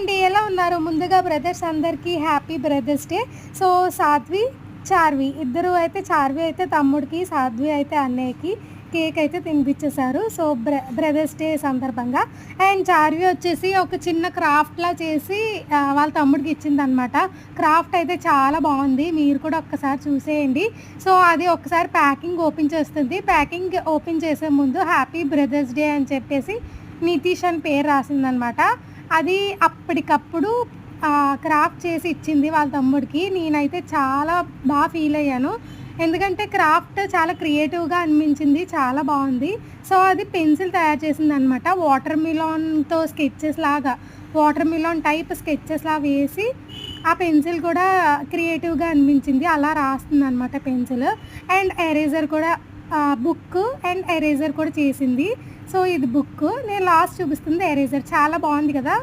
అండి. ఎలా ఉన్నారు? ముందుగా బ్రదర్స్ అందరికీ happy brothers day. So, Sadhvi, Charvi ఇద్దరు అయితే చార్వి అయితే తమ్ముడికి, సాధ్వి అయితే అన్నయ్యకి కేక్ అయితే తినిపించేశారు. సో, బ్రదర్స్ డే సందర్భంగా. అండ్ చార్వి వచ్చేసి ఒక చిన్న క్రాఫ్ట్‌లా చేసి వాళ్ళ తమ్ముడికి ఇచ్చిందనమాట. క్రాఫ్ట్ అయితే చాలా బావుంది. మీరు కూడా ఒక్కసారి చూసేయండి. సో, అది ఒక్కసారి ప్యాకింగ్ ఓపెన్ చేస్తుంది. ప్యాకింగ్ ఓపెన్ చేసే ముందు హ్యాపీ బ్రదర్స్ డే అని చెప్పేసి నితీష్ అని పేరు రాసిందనమాట. అది అప్పటికప్పుడు క్రాఫ్ట్ చేసి ఇచ్చింది వాళ్ళ తమ్ముడికి. నేనైతే చాలా ఫీల్ అయ్యాను. ఎందుకంటే క్రాఫ్ట్ చాలా క్రియేటివ్‌గా అనిపించింది. చాలా బావుంది. సో, అది పెన్సిల్ తయారు చేసిందనమాట. వాటర్ మిలాన్‌తో స్కెచెస్ లాగా, వాటర్ మిలాన్ టైప్ స్కెచెస్ లాగా వేసి ఆ పెన్సిల్ కూడా క్రియేటివ్‌గా అనిపించింది. అలా రాస్తుందనమాట పెన్సిల్. అండ్ ఎరేజర్ కూడా బుక్ అండ్ ఎరేజర్ కూడా చేసింది. సో, ఇది బుక్. నేను లాస్ట్ చూపిస్తుంది ఎరేజర్. చాలా బావుంది కదా!